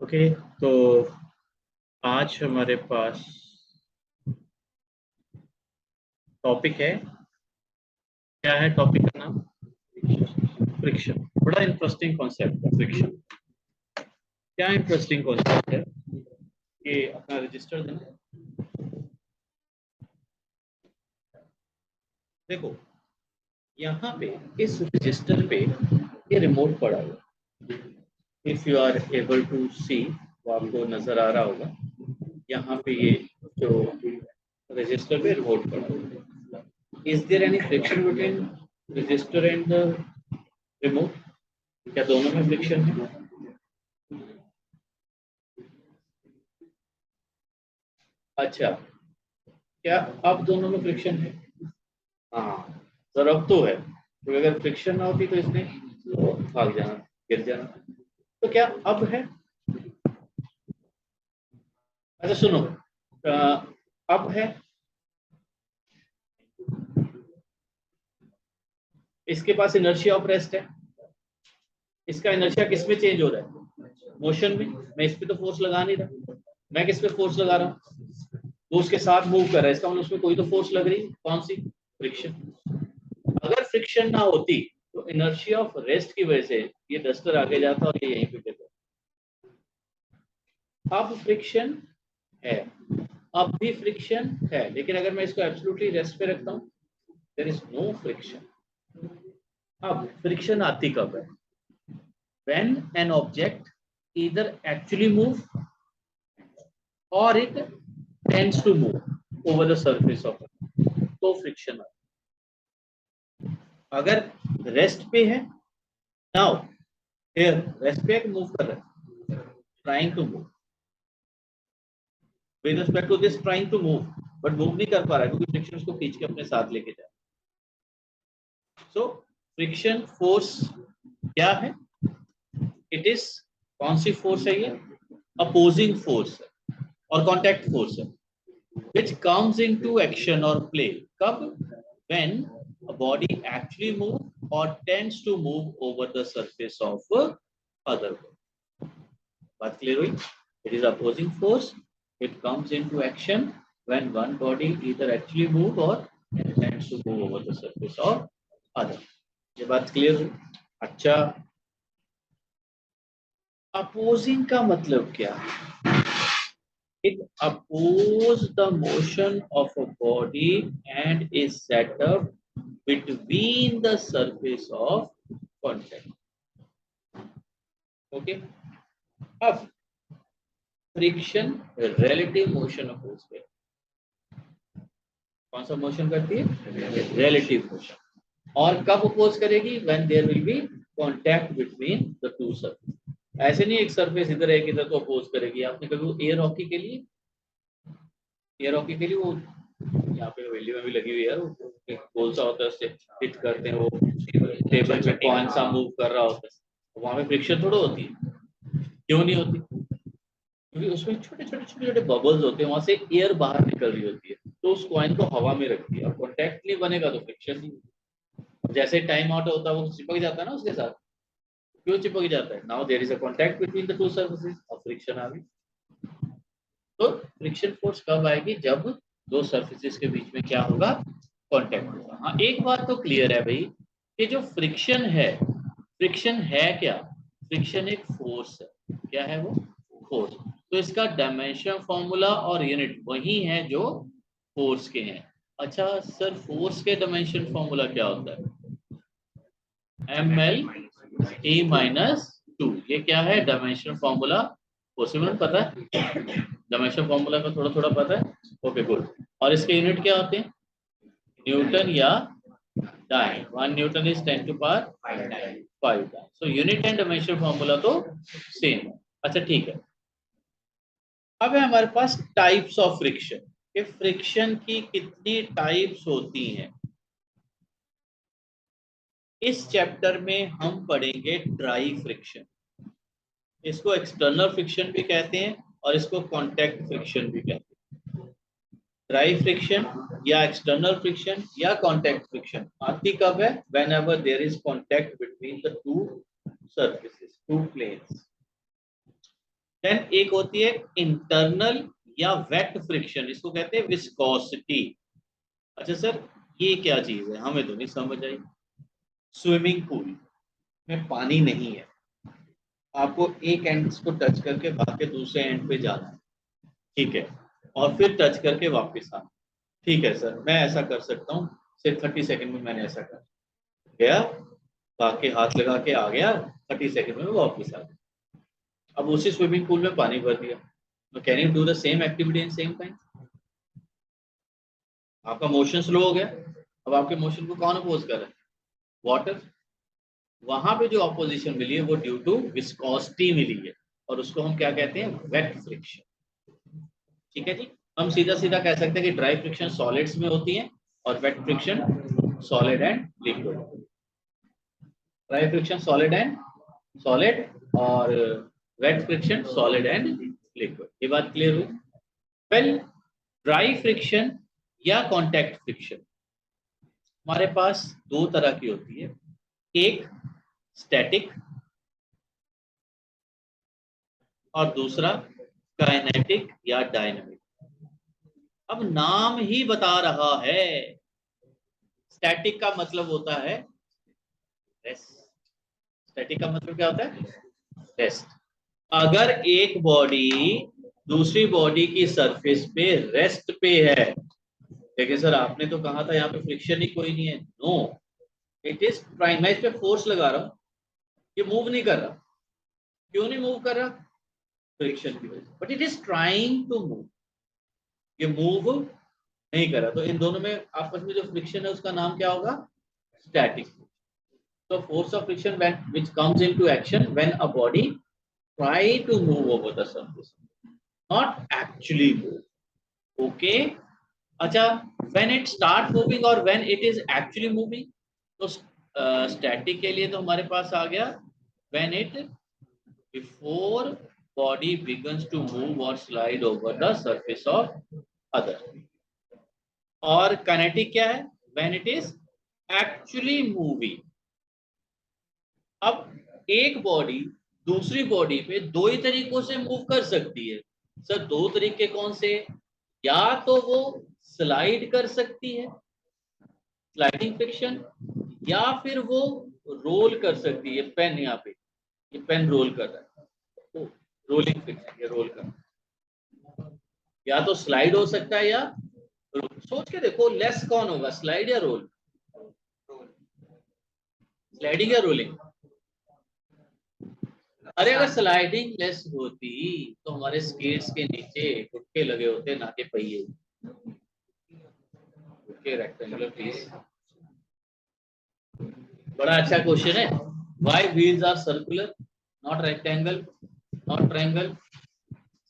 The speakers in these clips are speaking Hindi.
ओके, तो आज हमारे पास टॉपिक है। क्या है टॉपिक का नाम? फ्रिक्शन। बड़ा इंटरेस्टिंग कॉन्सेप्ट है फ्रिक्शन। क्या इंटरेस्टिंग कॉन्सेप्ट है? ये अपना रजिस्टर देना। देखो, यहाँ पे इस रजिस्टर पे ये रिमोट पड़ा हुआ। If you are able to see, तो आपको नजर आ रहा होगा। यहाँ पे ये जो रजिस्टर पे रिमोट पड़ा हुआ। Is there any friction between register and the remote? क्या दोनों में फ्रिक्शन है? अच्छा, क्या अब दोनों में फ्रिक्शन है? हाँ, सर अब तो है, तो अगर फ्रिक्शन ना होती तो इसने भाग जाना, गिर जाना। तो क्या अब है? अच्छा सुनो, अब है। इसके पास इनर्शिया ऑफ रेस्ट है। इसका इनर्शिया किस में चेंज हो रहा है? मोशन में। मैं इस पे तो फोर्स लगा नहीं रहा, मैं किस पे फोर्स लगा रहा हूँ? वो उसके साथ मूव कर रहा है, इसका मतलब उसमें कोई तो फोर्स लग रही है। कौन सी? फ्रिक्शन। अगर फ्रिक्शन ना होती तो इनर्शिया ऑफ रेस्ट की वजह से ये डस्टर आगे जाता और ये यहीं पे गिरता। अब फ्रिक्शन है, अब भी फ्रिक्शन है, लेकिन अगर मैं इसको एब्सोल्युटली रेस्ट पे रखता हूँ, देयर इज नो फ्रिक्शन। अब फ्रिक्शन आती कब है? When an object either actually move or it tends to move over the surface of it, तो फ्रिक्शन। अगर रेस्ट पे है, नाउ हियर रेस्ट पे मूव कर रहा है, trying to move with respect to this, trying to move, but move नहीं कर पा रहा है क्योंकि फ्रिक्शन उसको खींच के अपने साथ लेके जाए। सो फ्रिक्शन फोर्स क्या है? इट इज, कौन सी फोर्स है ये? अपोजिंग फोर्स है और कॉन्टैक्ट फोर्स है, which comes into action or play कब? when a body actually move or tends to move over the surface of other body. बात क्लियर हुई? It is opposing force. It comes into action when one body either actually move or tends to move over the surface of other. ये बात क्लियर हुई? अच्छा, अपोजिंग का मतलब क्या है? It opposes the motion of a body and is set up between the surface of contact. Okay. अब फ्रिक्शन रिलेटिव मोशन अपोज करती है। कौन सा मोशन करती है? Relative motion. और कब अपोज करेगी? When there will be contact between the two surface. ऐसे नहीं एक सरफेस इधर है इधर तो अपोज करेगी। आपने कभी एयर हॉकी के लिए, एयर हॉकी के लिए वो यहाँ पे वैल्यू में भी लगी हुई है, वो गोल सा होता है, उससे हिट करते हैं, वो टेबल पे कौन सा मूव कर रहा होता है, वहां पे फ्रिक्शन थोड़ा होती है। क्यों नहीं होती? क्योंकि उसमें छोटे छोटे छोटे छोटे बबल्स होते हैं, वहां से एयर बाहर निकल रही होती है, तो उस कॉइन को हवा में रखती है और कॉन्टैक्ट नहीं बनेगा तो फ्रिक्शन नहीं। जैसे टाइम आउट होता है वो चिपक जाता है ना उसके साथ। क्यों चिपक जाता है? Now there is a contact between the two surfaces और फ्रिक्शन आ गई। तो फ्रिक्शन फोर्स कब आएगी? जब दो सरफेसेस के बीच में क्या होगा? कांटेक्ट होगा। हाँ, एक बात तो क्लियर है भाई कि जो फ्रिक्शन है, फ्रिक्शन है क्या? फ्रिक्शन एक फोर्स है। क्या है वो? फोर्स। तो इसका डायमेंशन फॉर्मूला और यूनिट वही है जो फोर्स के हैं। अच्छा सर, फोर्स के डायमेंशन फॉर्मूला क्या होता है? ml/e-2। ये क्या है डायमेंशन फॉर्मूला? पॉसिबल पता है? डायमेंशन फॉर्मूला का थोड़ा थोड़ा पता है? Okay good. और इसके यूनिट क्या होते हैं? न्यूटन या dyne. 1 newton is 10⁵ so unit and dimension formula तो सेम है। अच्छा ठीक है, अब है हमारे पास टाइप्स ऑफ फ्रिक्शन। कि फ्रिक्शन की कितनी टाइप्स होती हैं। इस चैप्टर में हम पढ़ेंगे ड्राई फ्रिक्शन। इसको एक्सटर्नल फ्रिक्शन भी कहते हैं और इसको कॉन्टैक्ट फ्रिक्शन भी कहते हैं। ड्राई फ्रिक्शन या एक्सटर्नल फ्रिक्शन या कॉन्टैक्ट फ्रिक्शन आती कब है? Whenever there is contact between the two surfaces, two planes. Then एक होती है इंटरनल या वेट फ्रिक्शन, इसको कहते हैं विस्कोसिटी। अच्छा सर ये क्या चीज है, हमें तो नहीं समझ आई। स्विमिंग पूल में पानी नहीं है, आपको एक एंड को टच करके बाकी दूसरे एंड पे जाना है, ठीक है, और फिर टच करके वापस आना। ठीक है सर मैं ऐसा कर सकता हूँ, सिर्फ 30 सेकंड में मैंने ऐसा कर गया, बाकी हाथ लगा के आ गया, 30 सेकंड में वापस आ गया। अब उसी स्विमिंग पूल में पानी भर दिया, तो can you do the same activity in same time? आपका मोशन स्लो हो गया, अब आपके मोशन को कौन अपोज कर रहा है? वाटर। वहां पे जो ऑपोजिशन मिली है वो ड्यू टू विस्कोसिटी मिली है, और उसको हम क्या कहते हैं? Wet friction. ठीक है जी। हम सीधा सीधा कह सकते हैं कि ड्राई फ्रिक्शन सॉलिड्स में होती है और wet friction solid and liquid. Dry friction solid and solid, और wet friction solid and liquid. ये बात क्लियर हुई? वेल, ड्राई फ्रिक्शन या कॉन्टैक्ट फ्रिक्शन हमारे पास दो तरह की होती है, एक स्टैटिक और दूसरा काइनेटिक या डायनामिक। अब नाम ही बता रहा है, स्टैटिक का मतलब होता है रेस्ट। स्टैटिक का मतलब क्या होता है? रेस्ट। अगर एक बॉडी दूसरी बॉडी की सरफेस पे रेस्ट पे है, लेकिन सर आपने तो कहा था यहाँ पे फ्रिक्शन ही कोई नहीं है। No, it is prime. मैं इस पे फोर्स लगा रहा हूं, ये मूव नहीं कर रहा। क्यों नहीं मूव कर रहा? फ्रिक्शन की वजह से। But it is trying to move, ये मूव नहीं कर रहा। तो इन दोनों में आपस में जो फ्रिक्शन है उसका नाम क्या होगा? Static. So force of friction when which comes into action when a body try to move over the surface, not actually move. Okay. अच्छा, when it start moving और when it is actually moving, तो स्टैटिक के लिए तो हमारे पास आ गया when it before body begins to move or slide over the surface of other, और kinetic क्या है? when it is actually moving। अब एक बॉडी दूसरी बॉडी पे दो ही तरीकों से मूव कर सकती है। सर दो तरीके कौन से? या तो वो स्लाइड कर सकती है, स्लाइडिंग फ्रिक्शन, या फिर वो रोल कर सकती है। पेन यहाँ पे, ये पेन रोल कर रहा है, तो रोलिंग फ्रिक्शन, ये रोल कर रहा है। या तो स्लाइड हो सकता है या रोल। सोच के देखो लेस कौन होगा, स्लाइड या रोल? स्लाइडिंग या रोलिंग? अरे अगर स्लाइडिंग लेस होती तो हमारे स्केट्स के नीचे गुटके लगे होते, ना के पहिए। गुटके रेक्टेंगुलर पीस। बड़ा अच्छा क्वेश्चन है। Why wheels are circular not rectangle not triangle?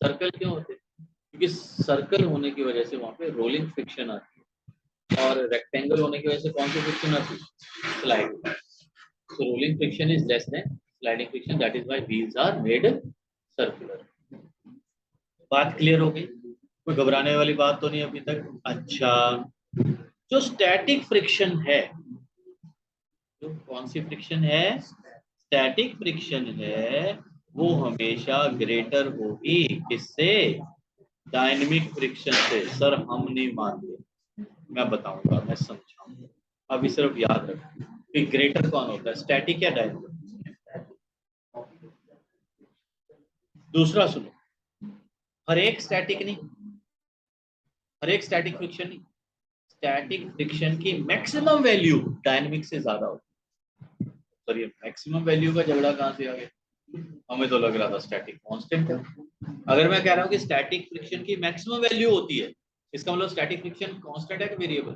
Circle क्यों होते? क्योंकि सर्कल होने की वजह से वहां पे रोलिंग फ्रिक्शन आती है, और रेक्टेंगल होने की वजह से कौन सी फ्रिक्शन आती है? Slide. So rolling friction is less than sliding friction, that is why wheels are made circular. बात क्लियर हो गई? कोई घबराने वाली बात तो नहीं अभी तक? अच्छा, जो स्टैटिक फ्रिक्शन है, जो कौन सी फ्रिक्शन है? स्टैटिक फ्रिक्शन है, वो हमेशा ग्रेटर होगी किससे? डायनेमिक फ्रिक्शन से। सर हम नहीं मानते, मैं बताऊंगा, मैं समझाऊंगा, अभी सिर्फ याद रखो कि ग्रेटर कौन होता है, स्टैटिक या डायनेमिक। दूसरा सुनो, हर एक स्टैटिक नहीं, हर एक स्टैटिक फ्रिक्शन नहीं, स्टैटिक फ्रिक्शन की मैक्सिमम वैल्यू डायनेमिक से ज्यादा होती है। सर ये मैक्सिमम वैल्यू का झगड़ा कहां से आ गया? हमें तो लग रहा था स्टैटिक कांस्टेंट है। अगर मैं कह रहा हूं कि स्टैटिक फ्रिक्शन की मैक्सिमम वैल्यू होती है, इसका मतलब स्टैटिक फ्रिक्शन कांस्टेंट है कि वेरिएबल?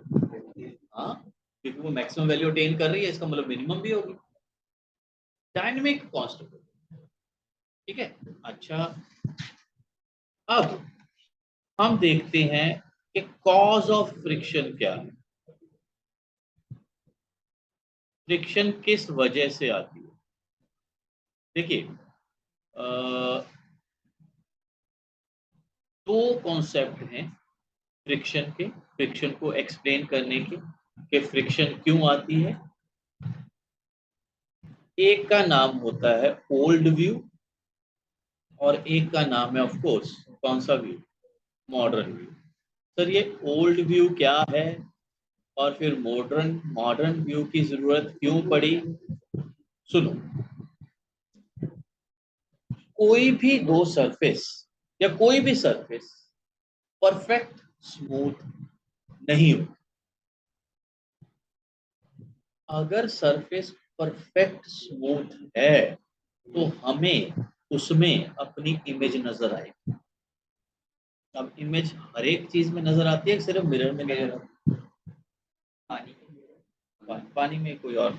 हाँ, क्योंकि वो मैक्सिमम वैल्यू अटेन कर रही है, इसका मतलब मिनिमम भी होगी। डायनेमिक कांस्टेंट, ठीक है। अच्छा, अब हम देखते हैं कि कॉज ऑफ फ्रिक्शन क्या है। फ्रिक्शन किस वजह से आती है? देखिए, दो कॉन्सेप्ट हैं फ्रिक्शन के, फ्रिक्शन को एक्सप्लेन करने के, कि फ्रिक्शन क्यों आती है। एक का नाम होता है ओल्ड व्यू, और एक का नाम है ऑफ कोर्स कौन सा व्यू, मॉडर्न व्यू। सर ये ओल्ड व्यू क्या है और फिर मॉडर्न मॉडर्न व्यू की जरूरत क्यों पड़ी? सुनो, कोई भी दो सरफेस या कोई भी सरफेस परफेक्ट स्मूथ नहीं हो। अगर सरफेस परफेक्ट स्मूथ है तो हमें उसमें अपनी इमेज नजर आएगी। अब इमेज हर एक चीज में नजर आती है, सिर्फ मिरर में नजर आती है? पानी में कोई और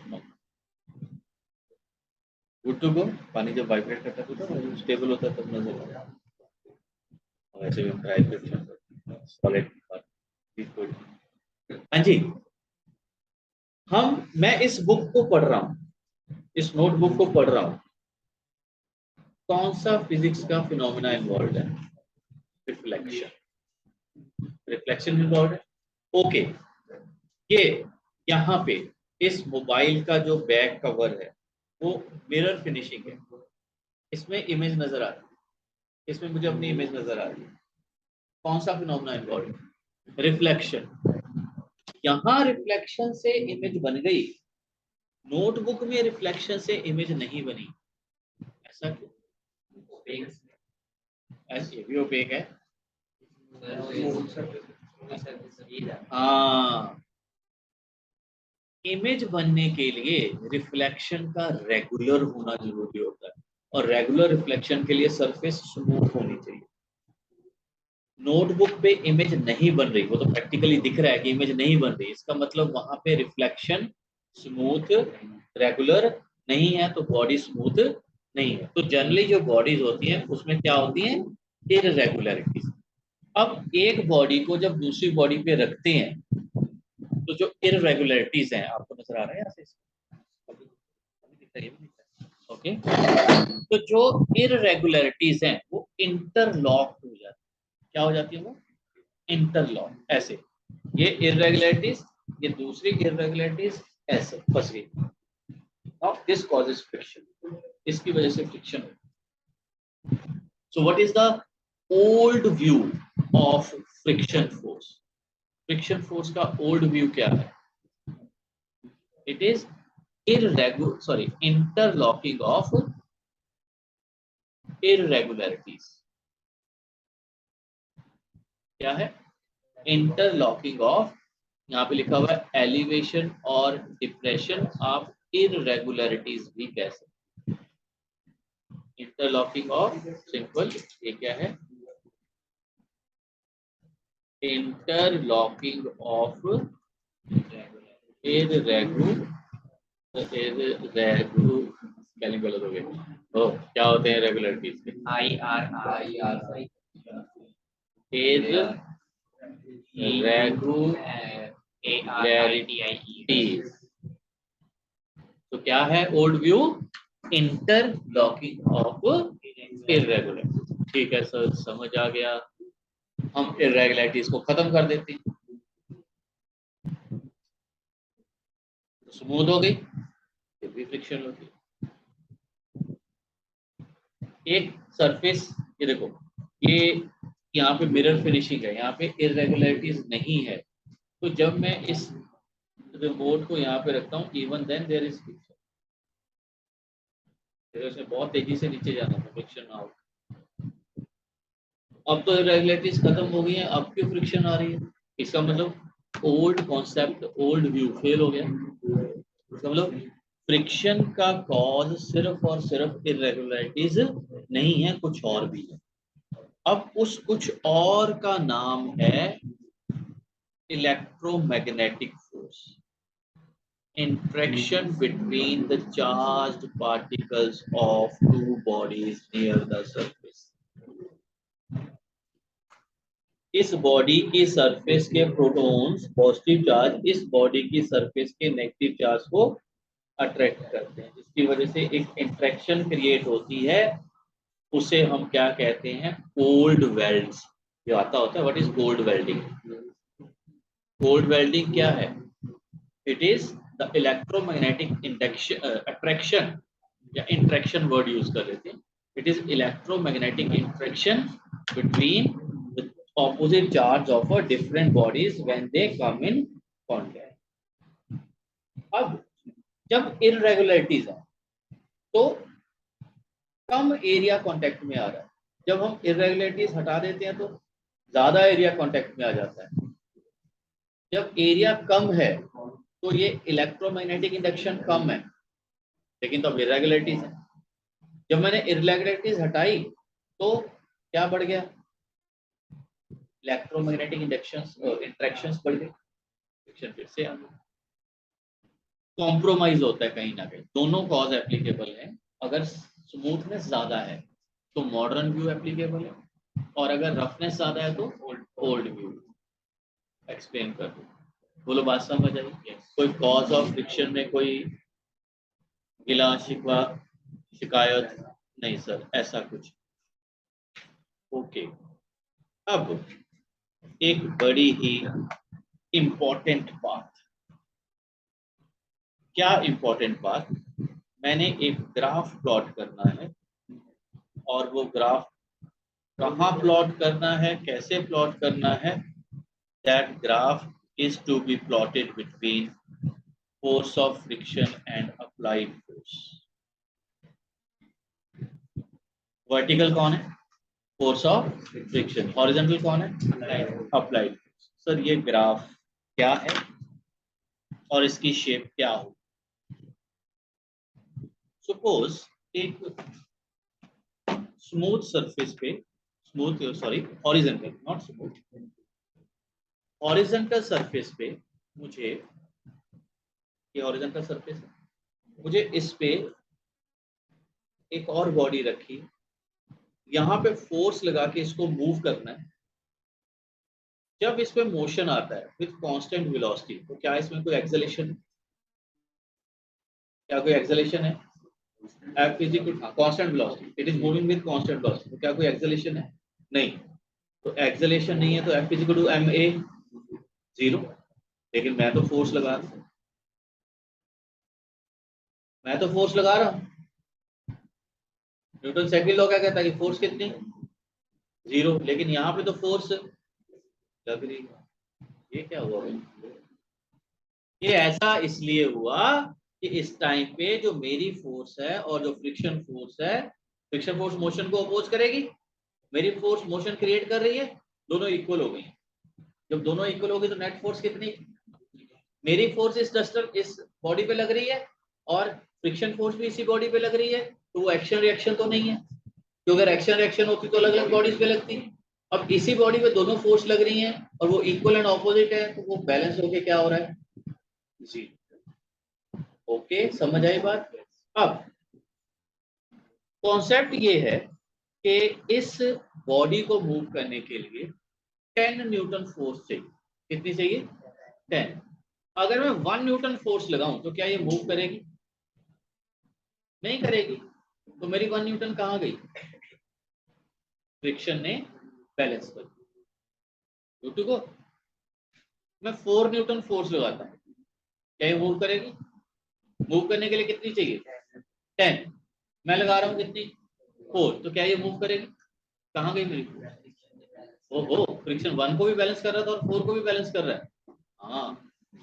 गुड टू गो। पानी जब वाइब्रेट करता है तो स्टेबल होता है तब नजर आता है। वैसे भी हम ट्राई करते हैं सॉलिड। हाँ जी, मैं इस बुक को पढ़ रहा हूँ, इस नोटबुक को पढ़ रहा हूँ। कौन सा फिजिक्स का फिनोमेना इन्वॉल्व है? रिफ्लेक्शन। रिफ्लेक्शन इन्वॉल्व है। ओके, ये यहाँ पे इस मोबाइल का जो बैक कवर है वो मिरर फिनिशिंग है। इसमें इमेज नजर आ रही है, इसमें मुझे अपनी इमेज नजर आ रही है। कौन सा फिनोमेना इन्वॉल्व है? रिफ्लेक्शन। यहाँ रिफ्लेक्शन से इमेज बन गई, नोटबुक में रिफ्लेक्शन से इमेज नहीं बनी। ऐसा क्यों? ऐसे भी ओपेक है। हाँ, इमेज बनने के लिए रिफ्लेक्शन का रेगुलर होना जरूरी होता है और रेगुलर रिफ्लेक्शन के लिए सरफेस स्मूथ होनी चाहिए। नोटबुक पे इमेज नहीं बन रही, वो तो प्रैक्टिकली दिख रहा है कि इमेज नहीं बन रही, इसका मतलब वहां पे रिफ्लेक्शन स्मूथ रेगुलर नहीं है, तो बॉडी स्मूथ नहीं है। तो जनरली जो बॉडीज होती हैं उसमें क्या होती हैं? इररेगुलरिटीज। अब एक बॉडी को जब दूसरी बॉडी पे रखते हैं तो जो इररेगुलरिटीज हैं, आपको नजर आ रहा है यहाँ से? ओके, तो जो इररेगुलरिटीज हैं वो इंटरलॉक हो जाती है। क्या हो जाती है वो? इंटरलॉक। ऐसे ये इररेगुलरिटीज, ये दूसरी इररेगुलरिटीज ऐसे फंस गई। नाउ दिस कॉजेस फ्रिक्शन, इसकी वजह से फ्रिक्शन होता है। So what is the old view of friction force? Friction force का ओल्ड व्यू क्या है? It is interlocking of इररेगुलरिटीज। क्या है? इंटरलॉकिंग ऑफ, यहाँ पे लिखा हुआ है एलिवेशन और डिप्रेशन, आप इररेगुलरिटीज भी कह सकते। इंटरलॉकिंग ऑफ, सिंपल, ये क्या है? इंटरलॉकिंग ऑफ इररेगुलर, स्पेलिंग गलत हो गया। तो क्या होते हैं रेगुलरिटीज के? इररेगुलरिटीज। तो क्या है old view? Interlocking of irregular. ठीक है सर, समझ आ गया। हम इररेगुलरिटीज को खत्म कर देते हैं, तो स्मूथ हो गई, फिर भी फ्रिक्शन होती है। एक सरफेस, ये देखो, ये यहाँ पे मिरर फिनिशिंग है, यहाँ पे इररेगुलरिटीज नहीं है, तो जब मैं इस रिमोट को यहाँ पे रखता हूँ, even then there is friction. उसमें बहुत तेजी से नीचे जाना था, फ्रिक्शन ना हो। अब तो इररेगुलरिटीज खत्म हो गई है, अब क्यों फ्रिक्शन आ रही है? इसका मतलब old concept, old view fail हो गया। इसका मतलब फ्रिक्शन का कॉज सिर्फ और सिर्फ इररेगुलरिटीज नहीं है, कुछ और भी है। अब उस कुछ और का नाम है electromagnetic force, interaction between the charged particles of two bodies near the surface. इस बॉडी की सरफेस के प्रोटॉन्स पॉजिटिव चार्ज इस बॉडी की सरफेस के नेगेटिव चार्ज को अट्रैक्ट करते हैं, जिसकी वजह से एक इंटरेक्शन क्रिएट होती है। उसे हम क्या कहते हैं? Cold welds. ये आता होता है, what is cold welding? Cold welding क्या है? It is the electromagnetic induction attraction, या इंट्रैक्शन वर्ड यूज कर लेते हैं। It is electromagnetic interaction between the opposite charge of a different bodies when they come in contact. अब जब irregularities है तो कम एरिया कांटेक्ट में आ रहा है, जब हम irregularities हटा देते हैं तो ज्यादा एरिया कांटेक्ट में आ जाता है। जब एरिया कम है तो ये इलेक्ट्रोमैग्नेटिक इंडक्शन कम है, लेकिन तो अब इरेगुलरिटीज है। जब मैंने इरेगुलरिटीज हटाई तो क्या बढ़ गया, इलेक्ट्रोमैग्नेटिक इंटरेक्शंस बढ़ गए, फिर से आ गया। कॉम्प्रोमाइज होता है कहीं ना कहीं, दोनों कॉज एप्लीकेबल है। अगर स्मूथनेस ज्यादा है तो मॉडर्न व्यू एप्लीकेबल है, और अगर रफनेस ज्यादा है तो ओल्ड व्यू। एक्सप्लेन कर दो, बोलो बात समझ आई? कोई कॉज ऑफ फ्रिक्शन में कोई गिला शिकवा शिकायत नहीं सर, ऐसा कुछ। ओके, अब एक बड़ी ही इंपॉर्टेंट बात। क्या इंपॉर्टेंट बात? मैंने एक ग्राफ प्लॉट करना है, और वो ग्राफ कहाँ प्लॉट करना है, कैसे प्लॉट करना है, that graph is to be plotted between force of friction and applied force. Vertical कौन है? Force of friction. हॉरिजॉन्टल कौन है? Applied force. सर ये ग्राफ क्या है और इसकी शेप क्या हो? सपोज एक स्मूथ सरफेस पे, horizontal, not smooth, horizontal surface पे मुझे, ये हॉरिजॉन्टल सरफेस है, मुझे इस पे एक और बॉडी रखी, यहाँ पे फोर्स लगा के इसको मूव करना है। जब इस पे मोशन आता है विथ कांस्टेंट वेलोसिटी, तो क्या इसमें कोई एक्सेलरेशन, क्या कोई एक्सेलरेशन है? F is equal to constant velocity, it is moving with constant velocity, तो क्या कोई एक्सेलरेशन है? नहीं। तो एक्सेलरेशन नहीं है तो F is equal to ma, 0। लेकिन मैं तो फोर्स लगा रहा हूं, न्यूटन सेकंड लॉ क्या कहता है कि फोर्स कितनी? 0। लेकिन यहाँ पे तो फोर्स लग रही है। ये क्या हुआ भाई? ये ऐसा इसलिए हुआ कि इस टाइम पे जो मेरी फोर्स है और जो फ्रिक्शन फोर्स है, फ्रिक्शन फोर्स मोशन को अपोज करेगी, मेरी फोर्स मोशन क्रिएट कर रही है, दोनों इक्वल हो गई। जब दोनों इक्वल हो गई तो नेट फोर्स कितनी? मेरी फोर्स इस बॉडी पे लग रही है और फ्रिक्शन फोर्स भी इसी बॉडी पे लग रही है, तो वो एक्शन रिएक्शन तो नहीं है, क्योंकि अगर एक्शन रिएक्शन होती तो अलग अलग बॉडीज पे लगती। अब इसी बॉडी पे दोनों फोर्स लग रही हैं और वो इक्वल एंड ऑपोजिट है, तो वो बैलेंस होके क्या हो रहा है? जी। ओके, समझ आई बात? अब कॉन्सेप्ट ये है कि इस बॉडी को मूव करने के लिए 10 न्यूटन फोर्स चाहिए। कितनी चाहिए? 10। अगर मैं 1 न्यूटन फोर्स लगाऊं तो क्या ये मूव करेगी? नहीं करेगी। तो मेरी 1 न्यूटन कहाँ गई? फ्रिक्शन ने बैलेंस कर दिया। न्यूटन को मैं 4 न्यूटन फोर्स लगाता हूं, क्या ये मूव करेगी? मूव करने के लिए कितनी चाहिए? 10। मैं लगा रहा हूँ कितनी? 4। तो क्या ये मूव करेगी? कहाँ गई मेरी? ओहो, फ्रिक्शन 1 को भी बैलेंस कर रहा था और 4 को भी बैलेंस कर रहा है। हाँ,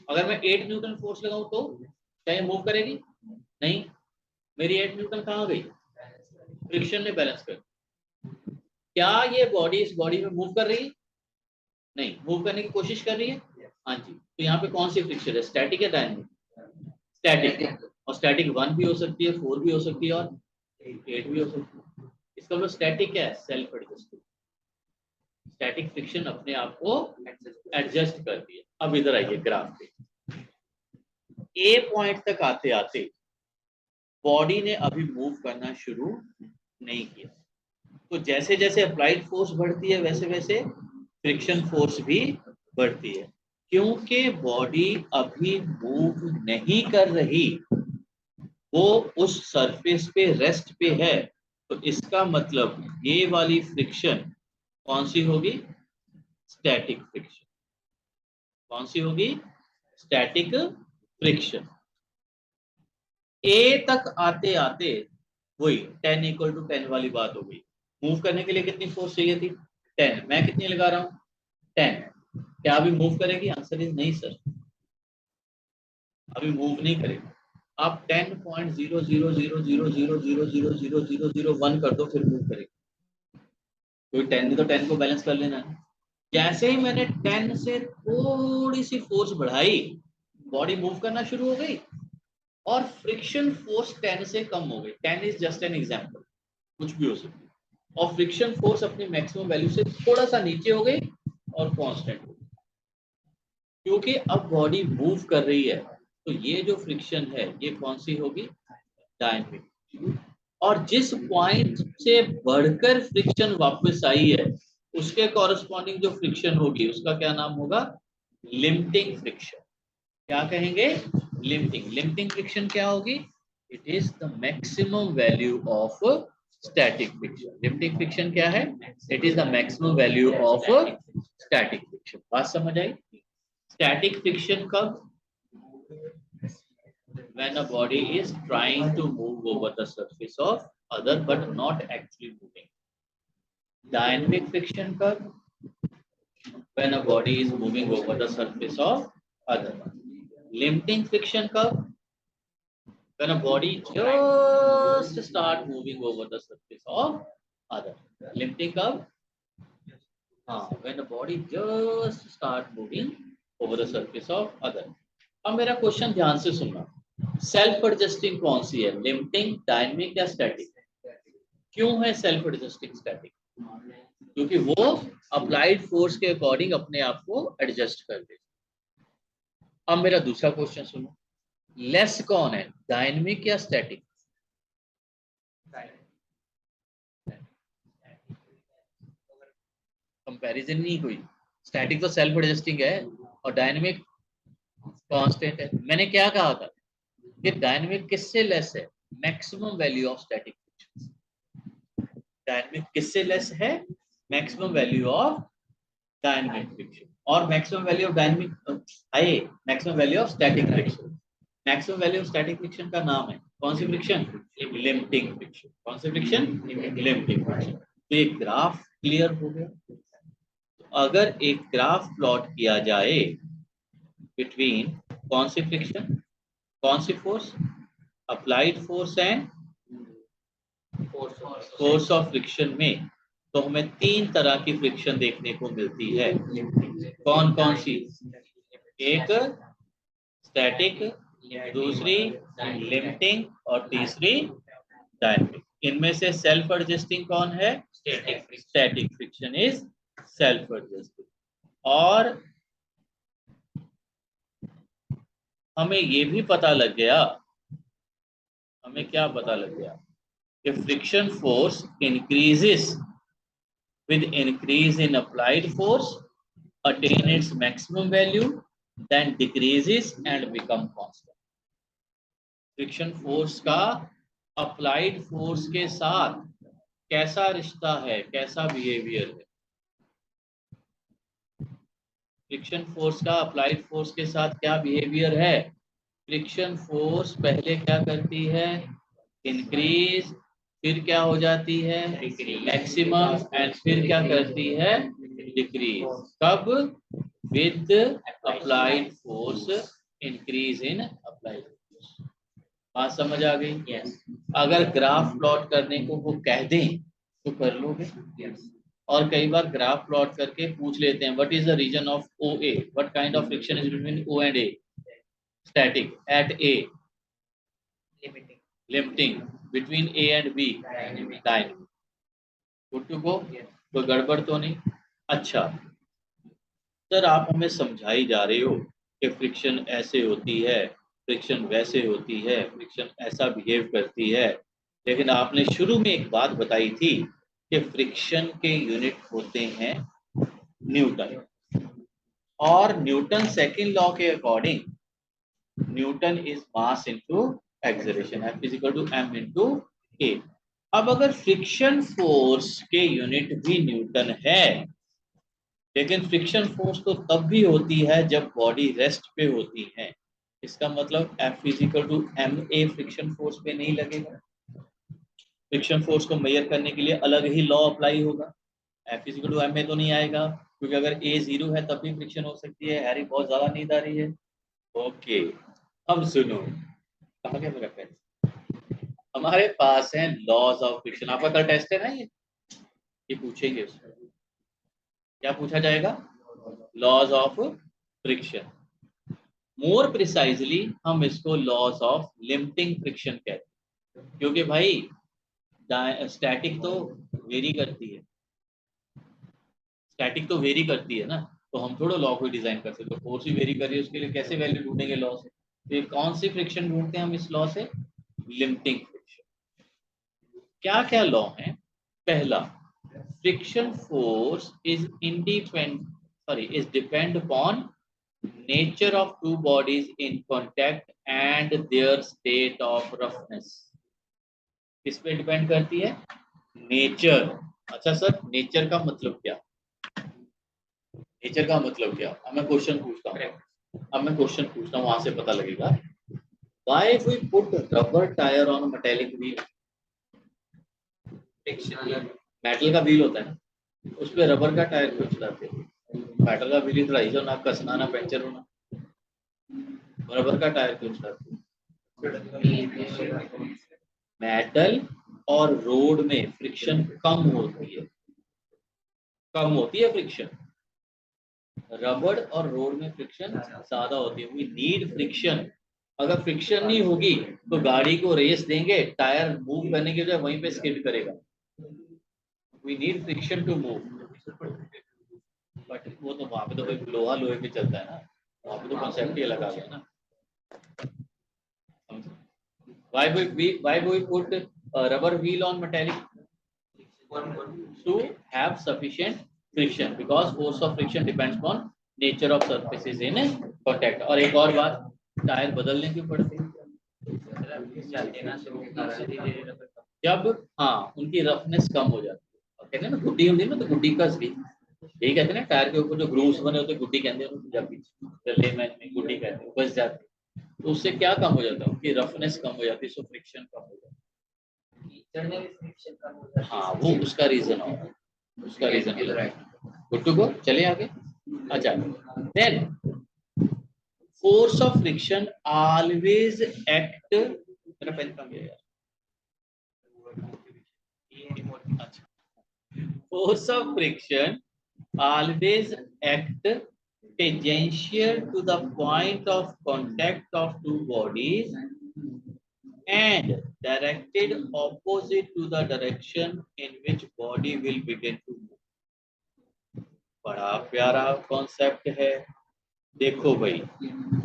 अगर मैं 8 न्यूटन फोर्स लगाऊं तो क्या ये मूव करेगी? नहीं। मेरी 8 न्यूटन कहाँ गई? फ्रिक्शन ने बैलेंस कर। क्या ये बॉडी इस बॉडी में मूव कर रही है? नहीं। मूव करने की कोशिश कर रही है? हाँ जी। तो यहाँ पे कौन सी फ्रिक्शन है, स्टैटिक या डायनेमिक? स्टैटिक। और स्टैटिक 1 भी हो सकती है, 4 भी हो सकती है और 8 भी हो सकती है। इसका मतलब स्टैटिक क्या है? Self adjusting. स्टैटिक फ्रिक्शन अपने आप को एडजस्ट करती है। अब इधर आइए ग्राफ पे, ए पॉइंट तक आते आते बॉडी ने अभी मूव करना शुरू नहीं किया। तो जैसे जैसे अप्लाइड फोर्स बढ़ती है वैसे वैसे फ्रिक्शन फोर्स भी बढ़ती है। क्योंकि बॉडी अभी मूव नहीं कर रही, वो उस सरफेस पे रेस्ट पे है, तो इसका मतलब ये वाली फ्रिक्शन कौन सी होगी? Static friction. कौन सी होगी? Static friction. ए तक आते आते वही 10 इक्वल टू 10 वाली बात हो गई। मूव करने के लिए कितनी फोर्स चाहिए थी? 10। मैं कितनी लगा रहा हूँ? 10। क्या अभी मूव करेगी? आंसर इज नहीं सर, अभी मूव नहीं करेगी। आप 10.000000000001 कर दो, फिर मूव करेगी। कोई 10 ने तो 10 को बैलेंस कर लेना है। जैसे ही मैंने 10 से थोड़ी सी फोर्स बढ़ाई, बॉडी मूव करना शुरू हो गई और फ्रिक्शन फोर्स 10 से कम हो गई। 10 इज जस्ट एन एग्जांपल, कुछ भी हो सकती है। और फ्रिक्शन फोर्स अपनी मैक्सिमम वैल्यू से थोड़ा सा नीचे हो गई और कांस्टेंट हो गई, क्योंकि अब बॉडी मूव कर रही है। तो ये जो फ्रिक्शन है ये कौन सी होगी? डायनेमिक। और जिस पॉइंट से बढ़कर फ्रिक्शन वापस आई है, उसके कॉरस्पॉन्डिंग जो फ्रिक्शन होगी उसका क्या नाम होगा? Limiting friction. क्या कहेंगे? लिमिटिंग। लिमिटिंग फ्रिक्शन क्या होगी? It is the maximum value of static friction. Limiting friction क्या है? It is the maximum value of static friction. बात समझ आई? स्टैटिक फ्रिक्शन कब? when a body is trying to move over the surface of other but not actually moving. Dynamic friction curve when a body is moving over the surface of other. Limiting friction curve when a body just start moving over the surface of other. Limiting curve when the body just start moving over the surface of other. अब मेरा क्वेश्चन ध्यान से सुनना, सेल्फ एडजस्टिंग कौन सी है? लिमिटिंग, डायनेमिक या स्टैटिक? क्यों है सेल्फ एडजस्टिंग स्टैटिक? क्योंकि वो अप्लाइड फोर्स के अकॉर्डिंग अपने आप को एडजस्ट कर दे। अब मेरा दूसरा क्वेश्चन सुनो, लेस कौन है, डायनेमिक या स्टैटिक? कंपैरिजन नहीं कोई। स्टैटिक तो सेल्फ एडजस्टिंग है और डायनेमिक कांस्टेंट है। मैंने क्या कहा था कि डायनेमिक किससे लेस है? Maximum value of static friction. Dynamic किससे लेस है? Maximum value of dynamic friction. और मैक्सिमम वैल्यू ऑफ डायनेमिक है maximum value of static friction. Maximum value of static friction का नाम है कौन सी फ्रिक्शन? Limiting friction. कौन सी फ्रिक्शन? Limiting friction. तो ये ग्राफ क्लियर हो गया। तो अगर एक ग्राफ प्लॉट किया जाए बिटवीन कौन सी फ्रिक्शन, कौन सी force? Applied force and force of friction में, तो हमें तीन तरह की फ्रिक्शन देखने को मिलती है। कौन कौन सी? एक स्टैटिक, दूसरी लिमिटिंग और तीसरी डायनेमिक। इनमें से सेल्फ एडजस्टिंग कौन है? Static friction is self adjusting. और हमें ये भी पता लग गया, हमें क्या पता लग गया कि friction force increases with increase in applied force, attain its maximum value, then decreases and become constant. Friction force का अप्लाइड फोर्स के साथ कैसा रिश्ता है, कैसा बिहेवियर है? फ्रिक्शन फोर्स का अप्लाइड फोर्स के साथ क्या बिहेवियर है? फ्रिक्शन फोर्स पहले क्या करती है? इंक्रीज, फिर क्या हो जाती है? मैक्सिमम, एंड फिर क्या करती है? डिक्रीज। कब? With applied force, increase in applied force. बात समझ आ गई? yes. अगर ग्राफ प्लॉट करने को वो कह दें तो कर लोगे? yes. और कई बार ग्राफ प्लॉट करके पूछ लेते हैं what is the reason of O A, what kind of friction is between O and A? Static at A, limiting between A and B, dynamic. Good to go? कोई गड़बड़ तो नहीं? अच्छा सर, आप हमें समझाई जा रहे हो कि फ्रिक्शन ऐसे होती है, फ्रिक्शन वैसे होती है, फ्रिक्शन ऐसा बिहेव करती है, लेकिन आपने शुरू में एक बात बताई थी कि फ्रिक्शन के यूनिट होते हैं न्यूटन, और न्यूटन सेकंड लॉ के according newton is mass into acceleration, F is equal to m into a। अब अगर फ्रिक्शन फोर्स के यूनिट भी न्यूटन है, लेकिन फ्रिक्शन फोर्स तो तब भी होती है जब बॉडी रेस्ट पे होती है। इसका मतलब F is equal to ma friction force पे नहीं लगेगा। फ्रिक्शन फोर्स को मेजर करने के लिए अलग ही लॉ अप्लाई होगा, F is equal to M A तो नहीं आएगा, क्योंकि अगर ए 0 है तब भी फ्रिक्शन हो सकती है। हैरी बहुत ज्यादा नींद आ रही है। ओके, अब सुनो, कहाँ गया मेरा पेन? हमारे पास है लॉज ऑफ फ्रिक्शन। आपका कल टेस्ट है ना, ये पूछेंगे उसमें। क्या पूछा जाएगा? Laws of friction. More precisely हम इसको लॉज ऑफ लिमिटिंग फ्रिक्शन कहते हैं, क्योंकि भाई स्टैटिक तो वेरी करती है, स्टैटिक तो वेरी करती है ना, तो हम थोड़ा लॉ को डिजाइन कर सकते, तो फोर्स ही वेरी कर रही है, उसके लिए कैसे वैल्यू ढूंढेंगे लॉ से? तो ये कौन सी फ्रिक्शन ढूंढते हैं हम इस लॉ से? Limiting friction. क्या क्या लॉ है? पहला, friction force is independent, sorry, is depend upon nature of two bodies in contact and their state of roughness। किस पे डिपेंड करती है? नेचर। अच्छा सर, नेचर का मतलब क्या? नेचर का मतलब क्या? अब मैं क्वेश्चन पूछता हूँ, वहां से पता लगेगा। Why if we put rubber tire on a metallic wheel? Metal का व्हील होता है ना, उस पे रबर का टायर क्यों चलाते हैं? मेटल का व्हील थोड़ा ही ना कसना ना पंचर होना, रबर का टायर क्यों चलाते हैं? मेटल और रोड में फ्रिक्शन कम होती है, फ्रिक्शन। रबड़ और रोड में फ्रिक्शन ज्यादा होती है। We need friction. अगर फ्रिक्शन नहीं होगी तो गाड़ी को रेस देंगे, टायर मूव करने के बजाय वहीं पे स्किड करेगा। We need friction to move. But वो तो वहां पे तो कोई लोहा लोहे पे चलता है ना, वहां पे तो कॉन्सेप्ट ही अलग आ गया ना। Why we put a rubber wheel on metallic? To have sufficient friction, because force of friction depends on nature of surfaces in contact। और एक और बात, टायर बदलने क्यों पड़ते हैं? जब, हाँ, उनकी रफनेस कम हो जाती है। और कहते हैं ना गुड्डी होती है ना, तो गुड्डी कस गई, यही कहते हैं ना, टायर के ऊपर जो ग्रूव्स बने होते हैं गुड्डी कहते हैं उनको, जब लेमैन में गुड्डी कहते हैं, बस जाती है। तो उससे क्या कम हो जाता है? उनकी रफनेस कम हो जाती है, सो फ्रिक्शन कम हो जाता है। हाँ, वो उसका रीजन होगा, उसका रीजन है। गुड टू गो, चले आगे। अच्छा, then force of friction always act, मेरा पेन कम है यार। अच्छा, force of friction always act tangential to the point of contact of two bodies and directed opposite to the direction in which body will begin to move। बड़ा प्यारा कॉन्सेप्ट है। देखो भाई,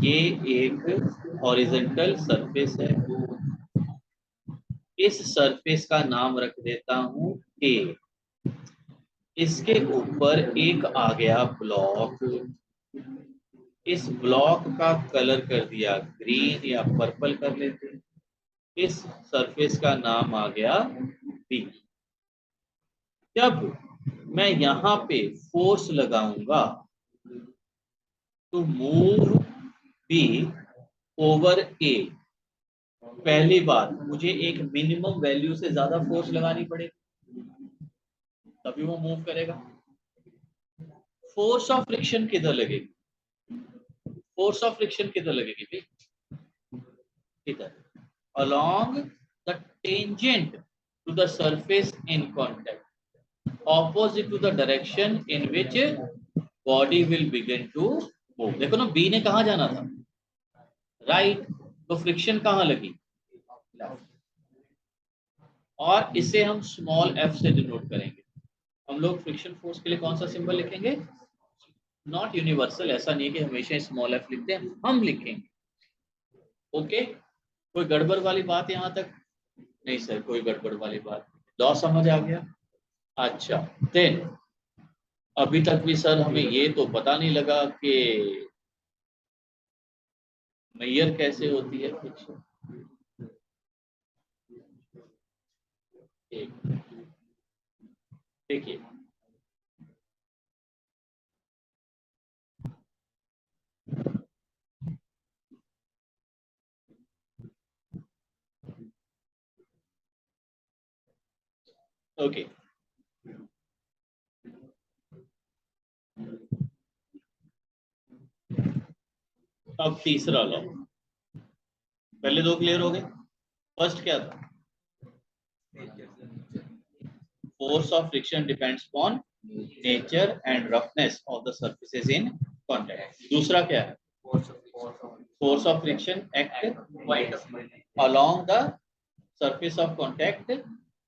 ये एक हॉरिजॉन्टल सरफेस है, इस सरफेस का नाम रख देता हूं ए। इसके ऊपर एक आ गया ब्लॉक, इस ब्लॉक का कलर कर दिया ग्रीन या पर्पल कर लेते हैं, इस सरफेस का नाम आ गया बी। जब मैं यहाँ पे फोर्स लगाऊंगा टू मूव बी ओवर ए, पहली बात मुझे एक मिनिमम वैल्यू से ज्यादा फोर्स लगानी पड़ेगी, तभी वो मूव करेगा। फोर्स ऑफ फ्रिक्शन किधर लगेगी? फोर्स ऑफ फ्रिक्शन किधर लगेगी भाई? इधर, along the tangent to the surface in contact, opposite to the direction in which body will begin to move। देखो ना, बी ने कहा जाना था? राइट। तो फ्रिक्शन कहाँ लगी? और इसे हम स्मॉल एफ से डिनोट करेंगे। हम लोग फ्रिक्शन फोर्स के लिए कौन सा सिंबल लिखेंगे? नॉट यूनिवर्सल, ऐसा नहीं है कि हमेशा स्मॉल एफ लिखते हैं, हम लिखेंगे। ओके, कोई गड़बड़ वाली बात यहाँ तक? नहीं सर, कोई गड़बड़ वाली बात। लॉ समझ आ गया? अच्छा, देन अभी तक भी सर हमें ये तो पता नहीं लगा कि मेजर कैसे होती है फ्रिक्शन। देखिए, ओके, अब तीसरा लॉ, पहले दो क्लियर हो गए। फर्स्ट क्या था? Force of friction depends upon nature and roughness of the surfaces in contact. दूसरा क्या है? Force of friction act along the surface of contact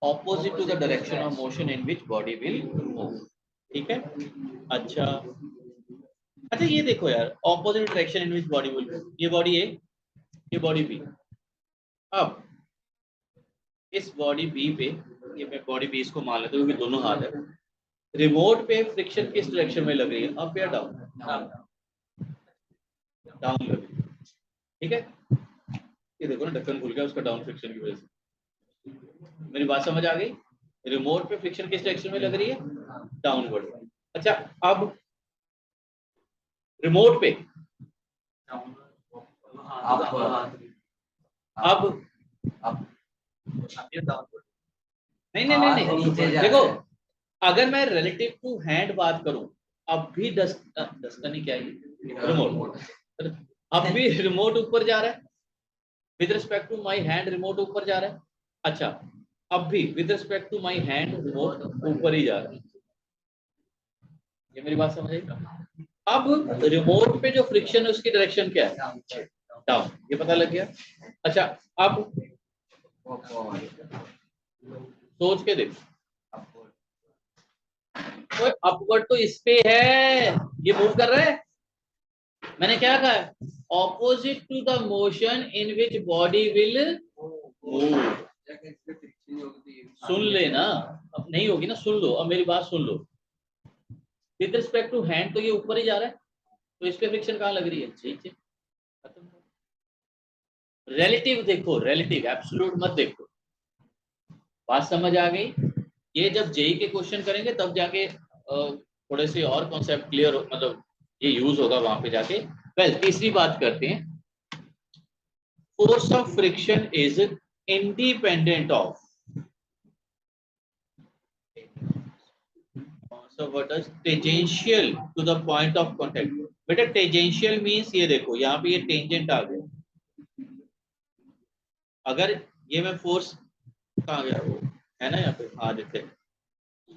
opposite to the direction of motion in which body will move। ठीक है। अच्छा अच्छा, ये देखो यार, opposite direction in which body will move, ये बॉडी ए, ये बॉडी बी। अब इस बॉडी बी पे, ये मैं बॉडी बी इसको मान लेता हूँ क्योंकि दोनों हाथ है। रिमोट पे फ्रिक्शन किस डायरेक्शन में लग रही है? अप या डाउन? डाउन लग रही है। ठीक है, ये देखो ना, ढक्कन खुल गया उसका डाउन फ्रिक्शन की वजह से। मेरी बात समझ आ गई? रिमोट पे फ्रिक्शन किस डायरेक्शन में लग रही है? डाउनवर्ड। अच्छा, अब रिमोट पे अब नहीं नहीं नहीं नहीं, देखो, अगर मैं रिलेटिव टू हैंड बात करूं, अब भी डस्टनी क्या है? रिमोट। अब भी रिमोट ऊपर जा रहा है with respect to my hand, remote ऊपर जा रहा है। अच्छा, अब भी with respect to my hand remote ऊपर ही जा रहा है। ये मेरी बात समझ आई? अब रिमोट पे जो फ्रिक्शन है उसकी डायरेक्शन क्या है? डाउन। ये पता लग गया। अच्छा, अब सोच के देखो, अपवर्ड तो इस पे है, ये मूव कर रहा है। मैंने क्या कहा है? Opposite to the motion in which body will move. सुन लेना, अब नहीं होगी ना, सुन लो, अब मेरी बात सुन लो। विद रिस्पेक्ट टू हैंड तो ये ऊपर ही जा रहा है, तो इस पे फ्रिक्शन कहाँ लग रही है? ठीक है, खत्म। रिलेटिव देखो, रिलेटिव, एब्सोल्यूट मत देखो। बात समझ आ गई? ये जब जेई के क्वेश्चन करेंगे तब जाके थोड़े से और कॉन्सेप्ट क्लियर, मतलब ये यूज होगा वहां पे जाके। वेल, तीसरी बात करते हैं। Force of friction is independent of, so what is tangential to the point of contact? बेटा टेंजेंशियल मींस ये देखो, यहाँ पे ये टेंजेंट आ गया। अगर ये मैं फोर्स, कहाँ गया वो, है ना यहाँ पे, हाँ देखते हैं।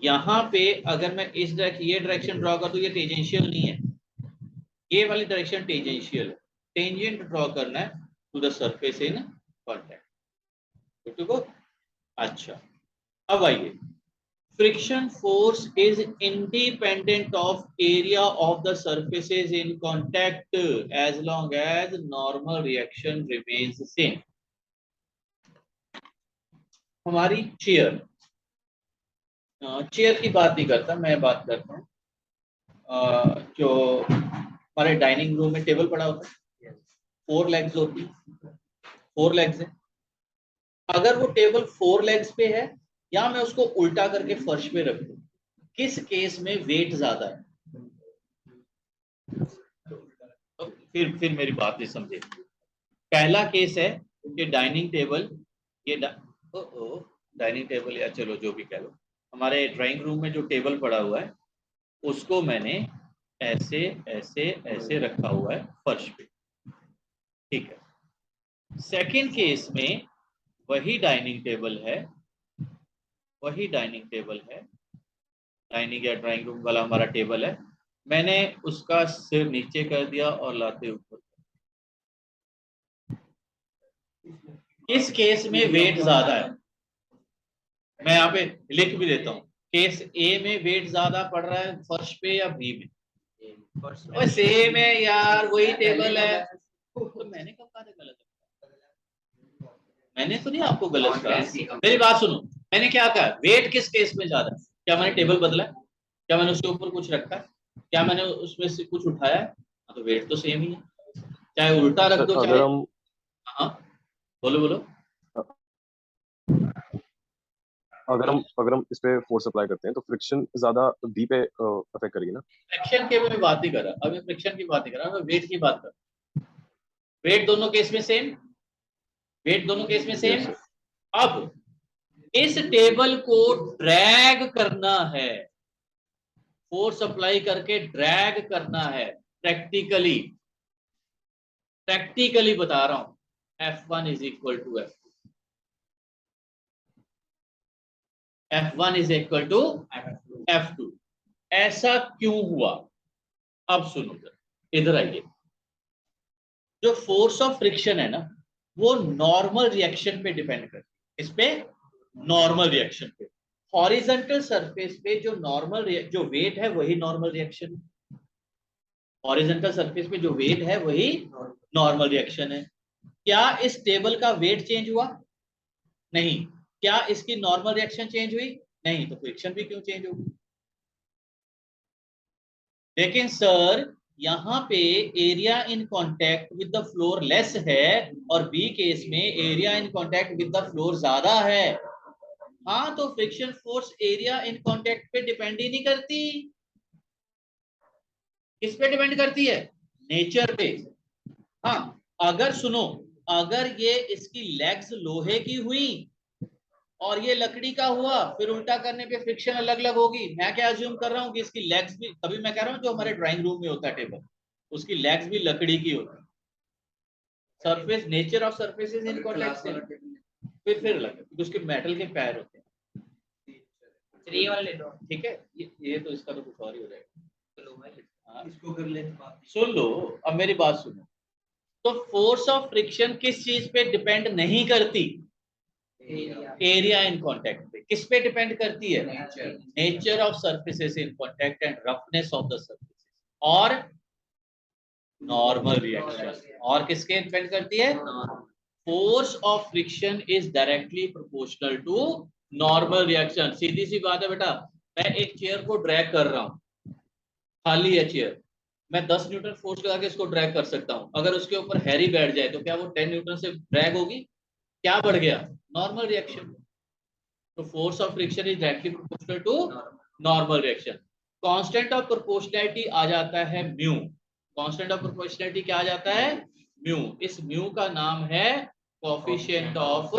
यहाँ पे अगर मैं इस ये डायरेक्शन ड्रॉ कर दूं, ये टेंजेंशियल नहीं है, ये वाली डायरेक्शन टेंजेंशियल है। टेंजेंट ड्रॉ करना है to the surface in contact. ठीक है। अच्छा, अब आइए, friction force is independent of area of the surfaces in contact as long as normal reaction remains same। हमारी चेयर, चेयर की बात नहीं करता मैं, बात करता हूँ जो हमारे डाइनिंग रूम में टेबल पड़ा होता है, 4 लेग्स होती है, 4 लेग्स है। अगर वो टेबल 4 लेग्स पे है, या मैं उसको उल्टा करके फर्श पे रख दूं, किस केस में वेट ज्यादा है? तो फिर मेरी बात नहीं समझे। पहला केस है कि डाइनिंग टेबल, ये डाइनिंग टेबल, या चलो जो भी कह लो, हमारे ड्राइंग रूम में जो टेबल पड़ा हुआ है उसको मैंने ऐसे ऐसे ऐसे रखा हुआ है फर्श पे। ठीक है। सेकंड केस में वही डाइनिंग टेबल है, वही डाइनिंग टेबल है, डाइनिंग या ड्राइंग रूम वाला हमारा टेबल है, मैंने उसका सिर नीचे कर दिया और लाते ऊपर। किस केस में वेट ज्यादा है? मैं यहाँ पे लिख भी देता हूँ, केस ए में वेट ज्यादा पड़ रहा है फर्श पे या बी में? सेम है यार, वही टेबल है। तो मैंने कब कहा था गलत? मैंने तो नहीं आपको गलत कहा, मेरी बात सुनो। मैंने क्या कहा? वेट किस केस में ज्यादा है? क्या मैंने टेबल बदला? क्या मैंने उसके ऊपर कुछ रखा? क्या मैंने उसमें से कुछ उठाया? तो वेट तो सेम ही है, चाहे उल्टा रख दो चाहे। हाँ बोलो बोलो। अगर हम इस पे फोर्स अप्लाई करते हैं तो फ्रिक्शन ज्यादा बी पे अफेक्ट करेगी ना? फ्रिक्शन के मैं बात नहीं कर रहा, अभी फ्रिक्शन की बात नहीं कर रहा, मैं वेट की बात कर रहा। वेट दोनों केस में सेम, वेट दोनों केस में सेम। अब इस टेबल को ड्रैग करना है, फोर्स अप्लाई करके ड्रैग करना है। प्रैक्टिकली बता रहा हूं, F1 is equal to F1 is equal to F2। ऐसा क्यों हुआ? अब सुनो, इधर आइए। जो फोर्स ऑफ फ्रिक्शन है ना, वो नॉर्मल रिएक्शन पे डिपेंड करती है। इस पे नॉर्मल रिएक्शन पे, हॉरिजॉन्टल सरफेस पे जो जो वेट है वही नॉर्मल रिएक्शन है। हॉरिजॉन्टल सरफेस पे जो वेट है वही नॉर्मल रिएक्शन है। क्या इस टेबल का वेट चेंज हुआ? नहीं। क्या इसकी नॉर्मल रिएक्शन चेंज हुई? नहीं। तो फ्रिक्शन भी क्यों चेंज होगी? लेकिन सर यहाँ पे area in contact with the floor less है और बी केस में area in contact with the floor ज्यादा है। हाँ, तो friction force area in contact पे डिपेंड ही नहीं करती। किस पे डिपेंड करती है? नेचर पे। हाँ, अगर सुनो, अगर ये इसकी लेग्स लोहे की हुई और ये लकड़ी का हुआ, फिर उल्टा करने पे फ्रिक्शन अलग अलग होगी। मैं क्या अज्यूम कर रहा हूँ कि इसकी लेग्स भी, अभी मैं कह रहा हूँ जो हमारे ड्राइंग रूम में होता है टेबल, उसकी लेग्स भी लकड़ी की होती है। Surface, nature of surfaces in contact, फिर अलग है, उसके मेटल के पैर होते हैं। ये वाला ले लो, ठीक है। ये तो इसका तो कुछ और ही हो जाएगा। इसको कर ले, सुन लो, अब मेरी बात सुनो। तो फोर्स ऑफ फ्रिक्शन किस चीज पे डिपेंड नहीं करती? एरिया इन कांटेक्ट पे। किस पे डिपेंड करती है? Nature of surfaces in contact and roughness of the surfaces और नॉर्मल रिएक्शन। और किसके डिपेंड करती है? Force of friction is directly proportional to normal reaction. सीधी सी बात है बेटा, मैं एक चेयर को ड्रैग कर रहा हूं, खाली है चेयर, मैं 10 न्यूटन फोर्स लगा के इसको ड्रैग कर सकता हूं। अगर उसके ऊपर हैरी बैठ जाए तो क्या वो 10 न्यूटन से ड्रैग होगी? क्या बढ़ गया? Normal reaction. तो force of friction is directly proportional to normal reaction. Constant of proportionality आ जाता है म्यू। कांस्टेंट ऑफ प्रोपोर्शनैलिटी क्या आ जाता है? म्यू। इस म्यू का नाम है कोएफिशिएंट ऑफ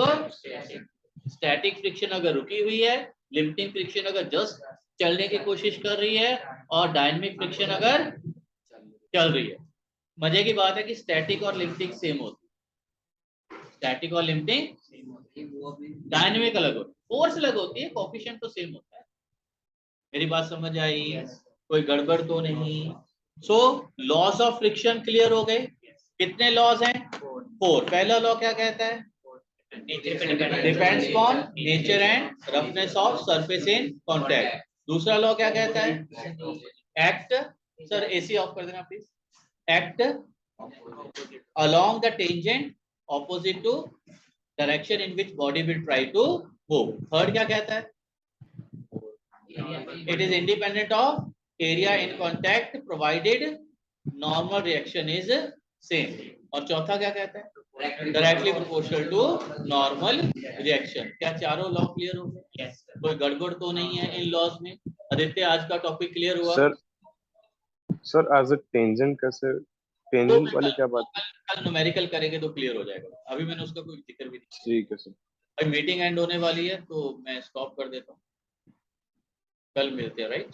स्टैटिक फ्रिक्शन अगर रुकी हुई है, लिफ्टिंग फ्रिक्शन अगर जस्ट चलने की कोशिश कर रही है, और डायनामिक फ्रिक्शन अगर चल रही है। मजे की बात है कि स्टैटिक और लिफ्टिंग सेम होती है, स्टैटिक और लिफ्टिंग, डायनामिक अलग होती है, फोर्स अलग होती है, कोएफिशिएंट तो सेम होता है। मेरी बात समझ आई? कोई गड़बड़ तो नहीं? So loss of friction clear हो गए। कितने लॉज हैं? 4। पहला लॉ क्या कहता है? Depends on nature and roughness of surface in contact. दूसरा लॉ क्या कहता है? एक्ट, सर एसी ऑफ कर देना please. Act along the tangent opposite to direction in which body will try to move. Third क्या कहता है? It is independent of area in contact provided normal reaction is same. और चौथा क्या कहता है? Directly proportional to normal reaction. क्या चारों लॉ क्लियर हो गए? yes, कोई गड़बड़ तो नहीं है इन लॉज में? आदित्य, आज का टॉपिक क्लियर हुआ? सर एज अ टेंजेंट कैसे, टेंजेंट वाली क्या बात? कल न्यूमेरिकल करेंगे तो क्लियर हो जाएगा, अभी मैंने उसका कोई जिक्र भी नहीं। ठीक है सर। भाई मीटिंग एंड होने वाली है तो मैं स्टॉप कर देता हूँ, कल मिलते हैं, राइट?